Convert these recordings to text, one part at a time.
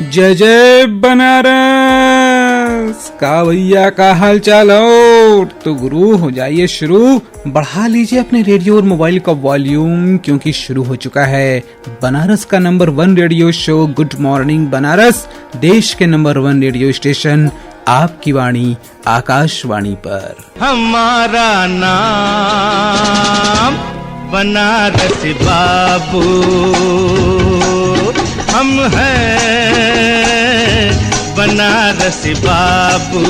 जय जय बनारस का भैया का हाल चाल हो। तो गुरु हो जाइए शुरू, बढ़ा लीजिए अपने रेडियो और मोबाइल का वॉल्यूम क्योंकि शुरू हो चुका है बनारस का number 1 radio show good morning Banaras, देश के नंबर 1 रेडियो स्टेशन आपकी वाणी आकाशवाणी पर। हमारा नाम बनारस बाबू, हम हैं बनारस बाबू।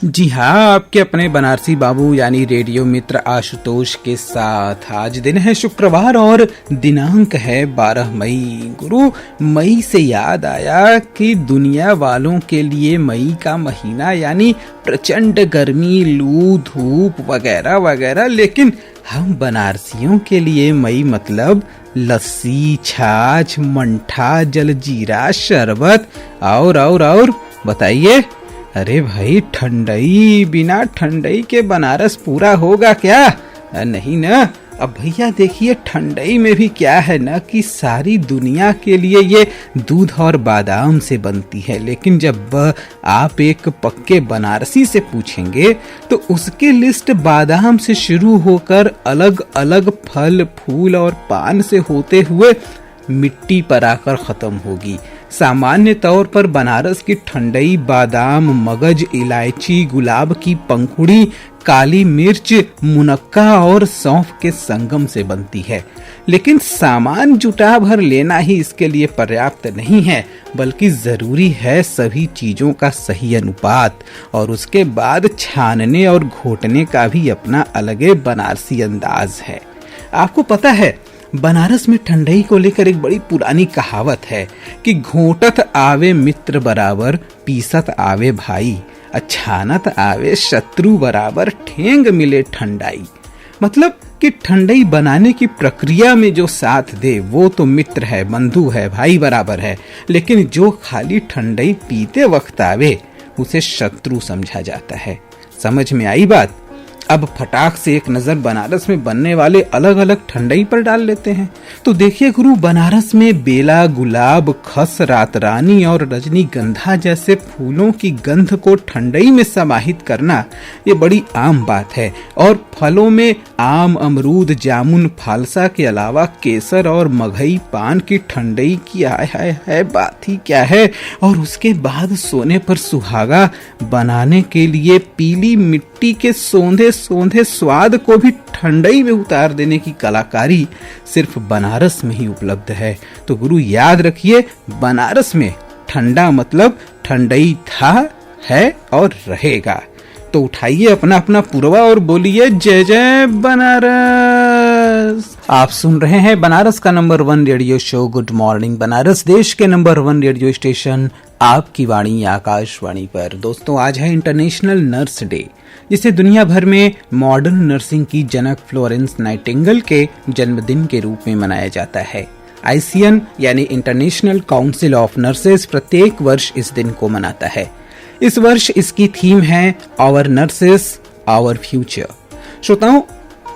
जी हाँ, आपके अपने बनारसी बाबू यानी रेडियो मित्र आशुतोष के साथ। आज दिन है शुक्रवार और दिनांक है 12 मई। गुरु, मई से याद आया कि दुनिया वालों के लिए मई का महीना यानी प्रचंड गर्मी, लू, धूप वगैरह वगैरह, लेकिन हम बनारसियों के लिए मई मतलब लस्सी, छाछ, मंठा, जलजीरा, शरबत और बताइए। अरे भाई, ठंडई, बिना ठंडई के बनारस पूरा होगा क्या? नहीं ना। अब भैया देखिए, ठंडई में भी क्या है ना कि सारी दुनिया के लिए ये दूध और बादाम से बनती है, लेकिन जब आप एक पक्के बनारसी से पूछेंगे तो उसकी लिस्ट बादाम से शुरू होकर अलग अलग फल, फूल और पान से होते हुए मिट्टी पर आकर खत्म होगी। सामान्य तौर पर बनारस की ठंडई बादाम, मगज, इलायची, गुलाब की पंखुड़ी, काली मिर्च, मुनक्का और सौंफ के संगम से बनती है। लेकिन सामान जुटा भर लेना ही इसके लिए पर्याप्त नहीं है, बल्कि जरूरी है सभी चीजों का सही अनुपात, और उसके बाद छानने और घोटने का भी अपना अलग बनारसी अंदाज है। आपको पता है, बनारस में ठंडई को लेकर एक बड़ी पुरानी कहावत है कि घोटत आवे मित्र बराबर, पीसत आवे भाई, छानत आवे शत्रु बराबर, ठेंग मिले ठंडाई। मतलब कि ठंडई बनाने की प्रक्रिया में जो साथ दे वो तो मित्र है, बंधु है, भाई बराबर है, लेकिन जो खाली ठंडई पीते वक्त आवे उसे शत्रु समझा जाता है। समझ में आई बात? अब फटाक से एक नजर बनारस में बनने वाले अलग अलग ठंडई पर डाल लेते हैं। तो देखिए गुरु, बनारस में बेला, गुलाब, खस, रातरानी और रजनीगंधा जैसे फूलों की गंध को ठंडई में समाहित करना ये बड़ी आम बात है। और फलों में आम, अमरूद, जामुन, फालसा के अलावा केसर और मगही पान की ठंडई की है बात ही क्या है। और उसके बाद सोने पर सुहागा बनाने के लिए पीली मिट्टी के सोंधे स्वाद को भी ठंडई में उतार देने की कलाकारी सिर्फ बनारस में ही उपलब्ध है। तो गुरु याद रखिए, बनारस में ठंडा मतलब ठंडई था, है और रहेगा। तो उठाइए अपना अपना पुरवा और बोलिए जय जय बनारस। आप सुन रहे हैं बनारस का number 1 radio show good morning Banaras, देश के नंबर 1 रेडियो स्टेशन आपकी वाणी आकाशवाणी पर। दोस्तों, आज है इंटरनेशनल नर्स डे, जिसे दुनिया भर में मॉडर्न नर्सिंग की जनक फ्लोरेंस नाइटिंगेल के जन्मदिन के रूप में मनाया जाता है। ICN यानी इंटरनेशनल काउंसिल ऑफ नर्सेज प्रत्येक वर्ष इस दिन को मनाता है। इस वर्ष इसकी थीम है आवर नर्सेस आवर फ्यूचर। श्रोताओं,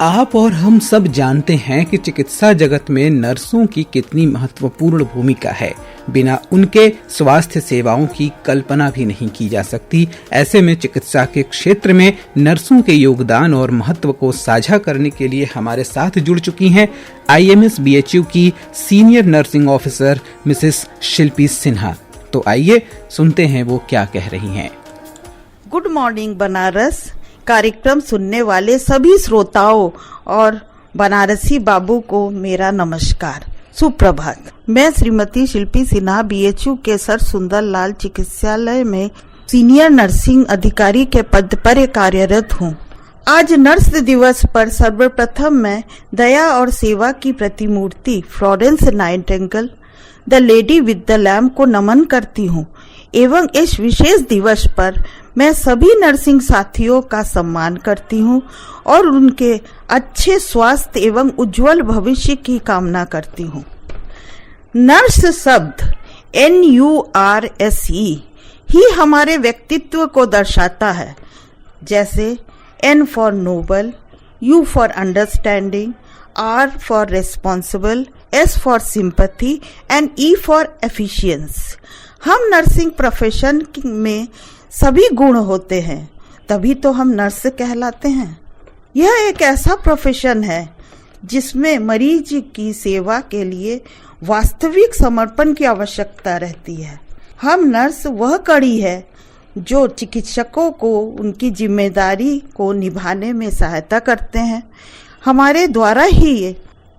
आप और हम सब जानते हैं कि चिकित्सा जगत में नर्सों की कितनी महत्वपूर्ण भूमिका है। बिना उनके स्वास्थ्य सेवाओं की कल्पना भी नहीं की जा सकती। ऐसे में चिकित्सा के क्षेत्र में नर्सों के योगदान और महत्व को साझा करने के लिए हमारे साथ जुड़ चुकी हैं IMS BHU की सीनियर नर्सिंग ऑफिसर मिसेस शिल्पी सिन्हा। तो आइए सुनते हैं वो क्या कह रही हैं। गुड मॉर्निंग बनारस कार्यक्रम सुनने वाले सभी श्रोताओं और बनारसी बाबू को मेरा नमस्कार, सुप्रभात। मैं श्रीमती शिल्पी सिन्हा BHU के सर सुंदर लाल चिकित्सालय में सीनियर नर्सिंग अधिकारी के पद पर कार्यरत हूँ। आज नर्स दिवस पर सर्वप्रथम मैं दया और सेवा की प्रतिमूर्ति Florence Nightingale, the lady with the lamp को नमन करती हूँ एवं इस विशेष दिवस पर मैं सभी नर्सिंग साथियों का सम्मान करती हूँ और उनके अच्छे स्वास्थ्य एवं उज्जवल भविष्य की कामना करती हूँ। नर्स शब्द NURSE ही हमारे व्यक्तित्व को दर्शाता है, जैसे N for noble, U for understanding, R for responsible, S for sympathy and E for efficiency. हम नर्सिंग प्रोफेशन में सभी गुण होते हैं, तभी तो हम नर्स कहलाते हैं। यह एक ऐसा प्रोफेशन है जिसमें मरीज की सेवा के लिए वास्तविक समर्पण की आवश्यकता रहती है। हम नर्स वह कड़ी है जो चिकित्सकों को उनकी जिम्मेदारी को निभाने में सहायता करते हैं। हमारे द्वारा ही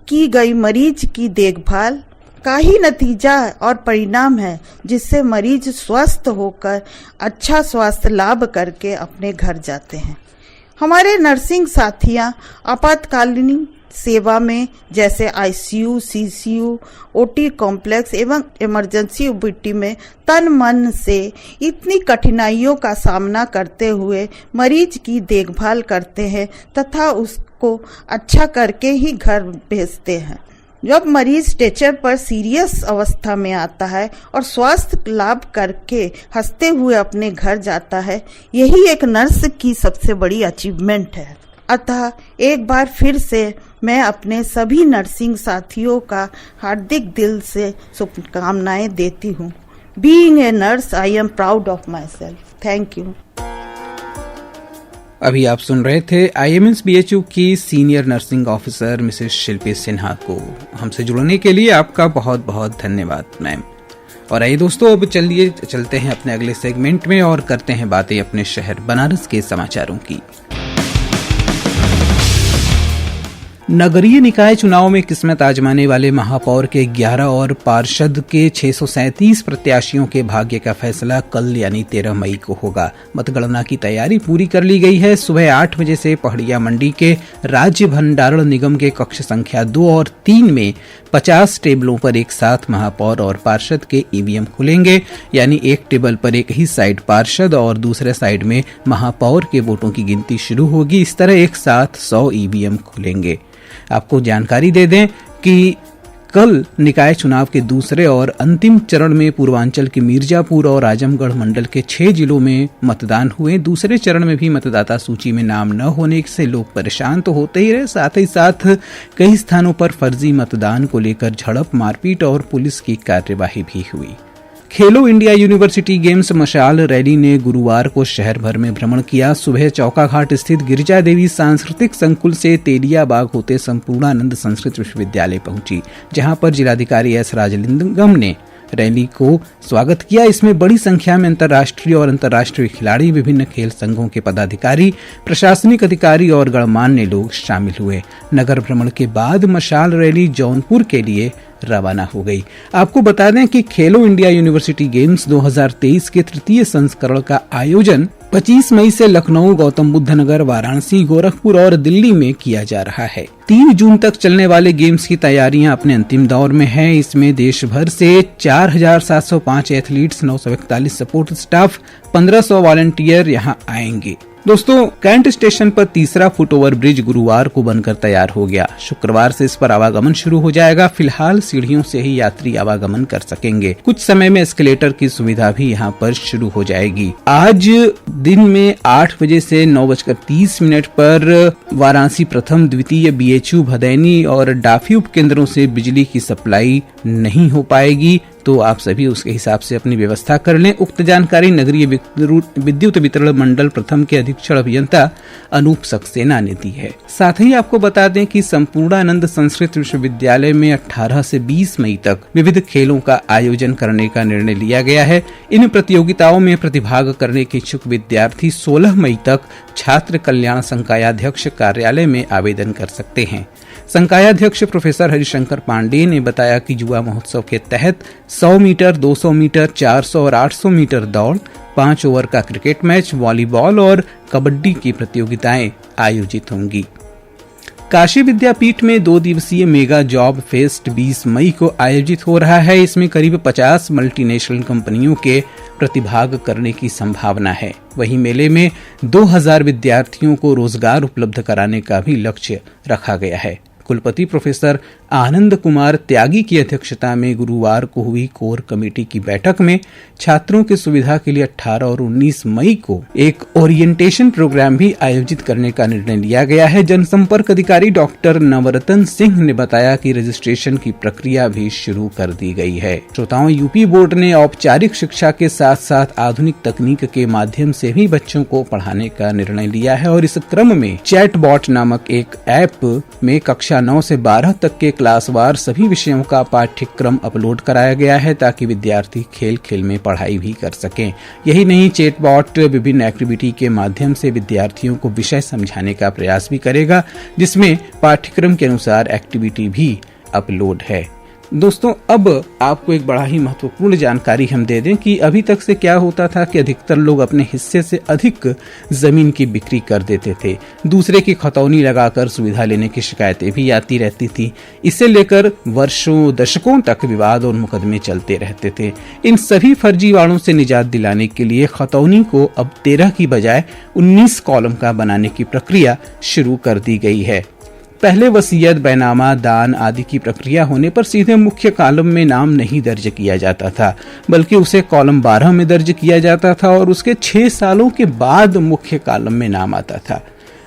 की गई मरीज की देखभाल का ही नतीजा और परिणाम है जिससे मरीज स्वस्थ होकर अच्छा स्वास्थ्य लाभ करके अपने घर जाते हैं। हमारे नर्सिंग साथियां आपातकालीन सेवा में जैसे आईसीयू, सीसीयू, ओटी कॉम्प्लेक्स एवं इमरजेंसी ओपीडी में तन मन से इतनी कठिनाइयों का सामना करते हुए मरीज की देखभाल करते हैं तथा उसको अच्छा करके ही घर भेजते हैं। जब मरीज स्ट्रेचर पर सीरियस अवस्था में आता है और स्वास्थ्य लाभ करके हंसते हुए अपने घर जाता है, यही एक नर्स की सबसे बड़ी अचीवमेंट है। अतः एक बार फिर से मैं अपने सभी नर्सिंग साथियों का हार्दिक दिल से शुभकामनाएं देती हूँ। Being a nurse, I am proud of my self. Thank you. अभी आप सुन रहे थे IMS BHU की सीनियर नर्सिंग ऑफिसर मिसेस शिल्पी सिन्हा को। हमसे जुड़ने के लिए आपका बहुत बहुत धन्यवाद मैम। और आइए दोस्तों, अब चलिए चलते हैं अपने अगले सेगमेंट में और करते हैं बातें अपने शहर बनारस के समाचारों की। नगरीय निकाय चुनाव में किस्मत आजमाने वाले महापौर के 11 और पार्षद के 637 प्रत्याशियों के भाग्य का फैसला कल यानी 13 मई को होगा। मतगणना की तैयारी पूरी कर ली गई है। सुबह 8 बजे से पहड़िया मंडी के राज्य भंडारण निगम के कक्ष संख्या 2 और 3 में 50 टेबलों पर एक साथ महापौर और पार्षद के ईवीएम खुलेंगे, यानी एक टेबल पर एक ही साइड पार्षद और दूसरे साइड में महापौर के वोटों की गिनती शुरू होगी। इस तरह एक साथ 100 ईवीएम खुलेंगे। आपको जानकारी दे दें कि कल निकाय चुनाव के दूसरे और अंतिम चरण में पूर्वांचल के मिर्जापुर और आजमगढ़ मंडल के 6 जिलों में मतदान हुए। दूसरे चरण में भी मतदाता सूची में नाम न होने से लोग परेशान तो होते ही रहे, साथ ही साथ कई स्थानों पर फर्जी मतदान को लेकर झड़प, मारपीट और पुलिस की कार्यवाही भी हुई। खेलो इंडिया यूनिवर्सिटी गेम्स मशाल रैली ने गुरुवार को शहर भर में भ्रमण किया। सुबह चौकाघाट स्थित गिरिजा देवी सांस्कृतिक संकुल से तेलिया बाग होते संपूर्णानंद संस्कृत विश्वविद्यालय पहुंची, जहां पर जिलाधिकारी एस राजलिंगम ने रैली को स्वागत किया। इसमें बड़ी संख्या में अंतर्राष्ट्रीय और अंतर्राष्ट्रीय खिलाड़ी, विभिन्न खेल संघों के पदाधिकारी, प्रशासनिक अधिकारी और गणमान्य लोग शामिल हुए। नगर भ्रमण के बाद मशाल रैली जौनपुर के लिए रवाना हो गई। आपको बता दें कि खेलो इंडिया यूनिवर्सिटी गेम्स 2023 के तृतीय संस्करण का आयोजन 25 मई से लखनऊ, गौतम बुद्ध नगर, वाराणसी, गोरखपुर और दिल्ली में किया जा रहा है। 3 जून तक चलने वाले गेम्स की तैयारियां अपने अंतिम दौर में हैं। इसमें देश भर से 4705 एथलीट्स, 941 सपोर्ट स्टाफ, 1500 वॉलंटियर यहां आएंगे। दोस्तों, कैंट स्टेशन पर तीसरा फुटओवर ब्रिज गुरुवार को बनकर तैयार हो गया। शुक्रवार से इस पर आवागमन शुरू हो जाएगा। फिलहाल सीढ़ियों से ही यात्री आवागमन कर सकेंगे। कुछ समय में एस्केलेटर की सुविधा भी यहां पर शुरू हो जाएगी। आज दिन में 8 बजे से 9:30 पर वाराणसी प्रथम, द्वितीय, BHU, भदैनी और डाफी उप केंद्रों से बिजली की सप्लाई नहीं हो पाएगी, तो आप सभी उसके हिसाब से अपनी व्यवस्था कर लें। उक्त जानकारी नगरीय विद्युत वितरण मंडल प्रथम के अधीक्षण अभियंता अनूप सक्सेना ने दी है। साथ ही आपको बता दें कि संपूर्णानंद संस्कृत विश्वविद्यालय में 18 से 20 मई तक विविध खेलों का आयोजन करने का निर्णय लिया गया है। इन प्रतियोगिताओं में प्रतिभाग करने के इच्छुक विद्यार्थी 16 मई तक छात्र कल्याण संकायाध्यक्ष कार्यालय में आवेदन कर सकते हैं। संकायाध्यक्ष प्रोफेसर हरिशंकर पांडे ने बताया कि युवा महोत्सव के तहत 100 मीटर, 200 मीटर, 400 और 800 मीटर दौड़, 5 ओवर का क्रिकेट मैच, वॉलीबॉल और कबड्डी की प्रतियोगिताएं आयोजित होंगी। काशी विद्यापीठ में 2 दिवसीय मेगा जॉब फेस्ट 20 मई को आयोजित हो रहा है। इसमें करीब 50 मल्टीनेशनल कंपनियों के प्रतिभाग करने की संभावना है। वहीं मेले में 2000 विद्यार्थियों को रोजगार उपलब्ध कराने का भी लक्ष्य रखा गया है। कुलपति प्रोफेसर आनंद कुमार त्यागी की अध्यक्षता में गुरुवार को हुई कोर कमेटी की बैठक में छात्रों की सुविधा के लिए 18 और 19 मई को एक ओरिएंटेशन प्रोग्राम भी आयोजित करने का निर्णय लिया गया है। जनसंपर्क अधिकारी डॉक्टर नवरतन सिंह ने बताया कि रजिस्ट्रेशन की प्रक्रिया भी शुरू कर दी गई है। श्रोताओं, यूपी बोर्ड ने औपचारिक शिक्षा के साथ साथ आधुनिक तकनीक के माध्यम से भी बच्चों को पढ़ाने का निर्णय लिया है और इस क्रम में चैटबॉट नामक एक ऐप में कक्षा 9 से 12 तक के क्लासवार सभी विषयों का पाठ्यक्रम अपलोड कराया गया है ताकि विद्यार्थी खेल खेल में पढ़ाई भी कर सकें। यही नहीं, चैटबॉट विभिन्न एक्टिविटी के माध्यम से विद्यार्थियों को विषय समझाने का प्रयास भी करेगा, जिसमें पाठ्यक्रम के अनुसार एक्टिविटी भी अपलोड है। दोस्तों, अब आपको एक बड़ा ही महत्वपूर्ण जानकारी हम दे दें कि अभी तक से क्या होता था कि अधिकतर लोग अपने हिस्से से अधिक जमीन की बिक्री कर देते थे। दूसरे की खतौनी लगाकर सुविधा लेने की शिकायतें भी आती रहती थी। इसे लेकर वर्षों दशकों तक विवाद और मुकदमे चलते रहते थे। इन सभी फर्जीवाड़ों से निजात दिलाने के लिए खतौनी को अब 13 की बजाय 19 कॉलम का बनाने की प्रक्रिया शुरू कर दी गई है। पहले वसीयत, बैनामा, दान आदि की प्रक्रिया होने पर सीधे मुख्य कॉलम में नाम नहीं दर्ज किया जाता था, बल्कि उसे कॉलम 12 में दर्ज किया जाता था और उसके 6 सालों के बाद मुख्य कॉलम में नाम आता था।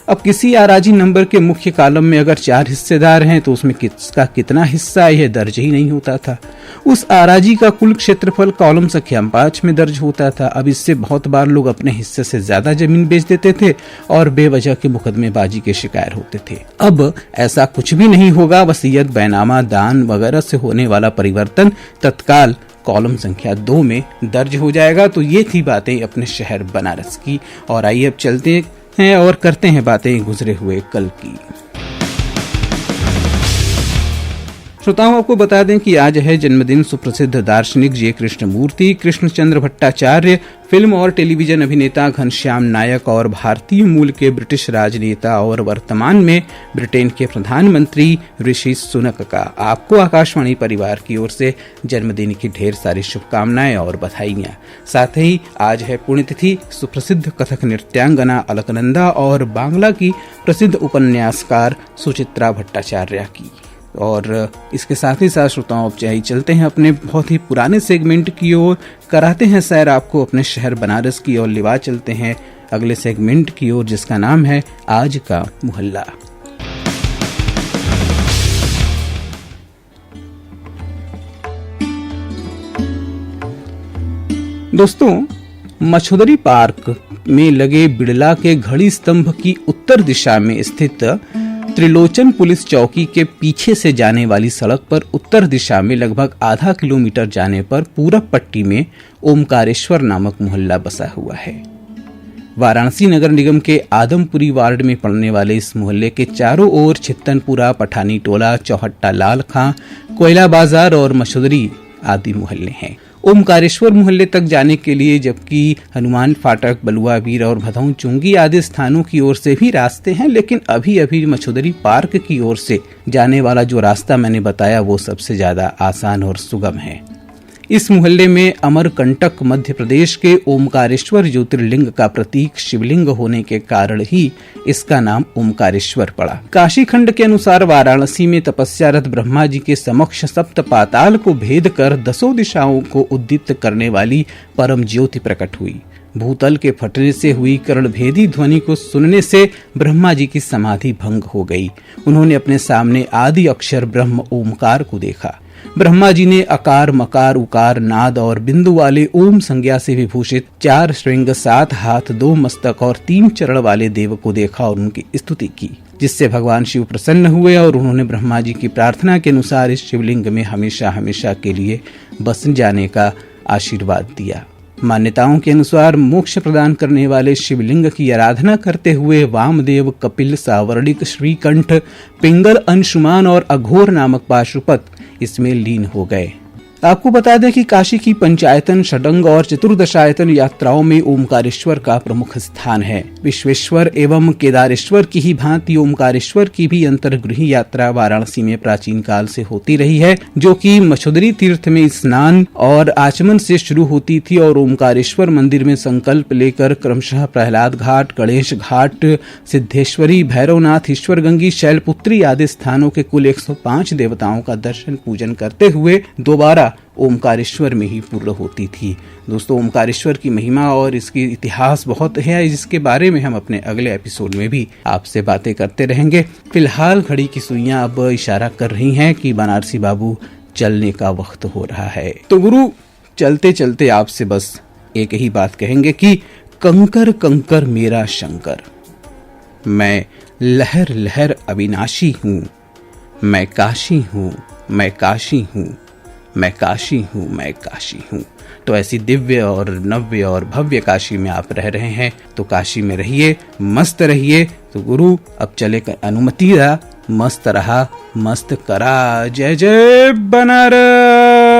अब किसी आराजी नंबर के मुख्य कॉलम में अगर 4 हिस्सेदार हैं तो उसमें किसका कितना हिस्सा यह दर्ज ही नहीं होता था। उस आराजी का कुल क्षेत्रफल कॉलम संख्या 5 में दर्ज होता था। अब इससे बहुत बार लोग अपने हिस्से से ज्यादा जमीन बेच देते थे और बेवजह के मुकदमेबाजी के शिकार होते थे। अब ऐसा कुछ भी नहीं होगा। वसीयत, बैनामा, दान वगैरह से होने वाला परिवर्तन तत्काल कॉलम संख्या 2 में दर्ज हो जाएगा। तो ये थी बातें अपने शहर बनारस की, और आइए अब चलते हैं और करते हैं बातें गुजरे हुए कल की। श्रोताओं, आपको बता दें कि आज है जन्मदिन सुप्रसिद्ध दार्शनिक जे कृष्णमूर्ति, कृष्णचंद्र भट्टाचार्य, फिल्म और टेलीविजन अभिनेता घनश्याम नायक और भारतीय मूल के ब्रिटिश राजनेता और वर्तमान में ब्रिटेन के प्रधानमंत्री ऋषि सुनक का आपको आकाशवाणी परिवार की ओर से जन्मदिन की ढेर सारी शुभकामनाएं और बधाइयां। साथ ही आज है पुण्यतिथि सुप्रसिद्ध कथक नृत्यांगना अलकनंदा और बांग्ला की प्रसिद्ध उपन्यासकार सुचित्रा भट्टाचार्य की। और इसके साथ ही साथ श्रोताओं, अब चलते हैं अपने बहुत ही पुराने सेगमेंट की ओर, कराते हैं सैर आपको अपने शहर बनारस की और लिवा चलते हैं अगले सेगमेंट की ओर, जिसका नाम है आज का मोहल्ला। दोस्तों, मछुदरी पार्क में लगे बिड़ला के घड़ी स्तंभ की उत्तर दिशा में स्थित त्रिलोचन पुलिस चौकी के पीछे से जाने वाली सड़क पर उत्तर दिशा में लगभग आधा किलोमीटर जाने पर पूरब पट्टी में ओमकारेश्वर नामक मोहल्ला बसा हुआ है। वाराणसी नगर निगम के आदमपुरी वार्ड में पड़ने वाले इस मोहल्ले के चारों ओर छित्तनपुरा, पठानी टोला, चौहट्टा लाल खां, कोयला बाजार और मछुदरी आदि मोहल्ले हैं। ओमकारेश्वर मोहल्ले तक जाने के लिए जबकि हनुमान फाटक, बलुआ वीर और भदौं चुंगी आदि स्थानों की ओर से भी रास्ते हैं, लेकिन अभी मछुदरी पार्क की ओर से जाने वाला जो रास्ता मैंने बताया वो सबसे ज्यादा आसान और सुगम है। इस मोहल्ले में अमरकंटक मध्य प्रदेश के ओमकारेश्वर ज्योतिर्लिंग का प्रतीक शिवलिंग होने के कारण ही इसका नाम ओमकारेश्वर पड़ा। काशी खंड के अनुसार वाराणसी में तपस्यारत ब्रह्मा जी के समक्ष सप्त पाताल को भेद कर 10 दिशाओं को उद्दीप्त करने वाली परम ज्योति प्रकट हुई। भूतल के फटने से हुई कर्णभेदी ध्वनि को सुनने से ब्रह्मा जी की समाधि भंग हो गई। उन्होंने अपने सामने आदि अक्षर ब्रह्म ओमकार को देखा। ब्रह्मा जी ने अकार, मकार, उकार, नाद और बिंदु वाले ओम संज्ञा से विभूषित 4 श्रृंग, 7 हाथ, 2 मस्तक और 3 चरण वाले देव को देखा और उनकी स्तुति की, जिससे भगवान शिव प्रसन्न हुए और उन्होंने ब्रह्मा जी की प्रार्थना के अनुसार इस शिवलिंग में हमेशा हमेशा के लिए बस जाने का आशीर्वाद दिया। मान्यताओं के अनुसार मोक्ष प्रदान करने वाले शिवलिंग की आराधना करते हुए वामदेव, कपिल, सावर्णिक, श्रीकंठ, पिंगल, अंशुमान और अघोर नामक पाशुपत इसमें लीन हो गए। आपको बता दें कि काशी की पंचायतन, षडंग और चतुर्दशायतन यात्राओं में ओमकारेश्वर का प्रमुख स्थान है। विश्वेश्वर एवं केदारेश्वर की ही भांति ओमकारेश्वर की भी अंतर्गृही यात्रा वाराणसी में प्राचीन काल से होती रही है, जो कि मछुदरी तीर्थ में स्नान और आचमन से शुरू होती थी और ओमकारेश्वर मंदिर में संकल्प लेकर क्रमशः प्रहलाद घाट, गणेश घाट, सिद्धेश्वरी, भैरवनाथ, ईश्वरगंगी, शैलपुत्री आदि स्थानों के कुल 105 देवताओं का दर्शन पूजन करते हुए दोबारा ओमकारेश्वर में ही पूर्ण होती थी। दोस्तों, ओमकारेश्वर की महिमा और इसकी इतिहास बहुत है, जिसके बारे में हम अपने अगले एपिसोड में भी आपसे बातें करते रहेंगे। फिलहाल घड़ी की सुइयां अब इशारा कर रही हैं कि बनारसी बाबू चलने का वक्त हो रहा है। तो गुरु, चलते चलते आपसे बस एक ही बात कहेंगे कि कंकर कंकर मेरा शंकर, मैं लहर लहर अविनाशी हूँ, मैं काशी हूँ, मैं काशी हूँ, मैं काशी हूँ, मैं काशी हूँ। तो ऐसी दिव्य और नव्य और भव्य काशी में आप रह रहे हैं, तो काशी में रहिए, मस्त रहिए। तो गुरु अब चले कर अनुमति दा, मस्त रहा मस्त करा। जय जय बनारस।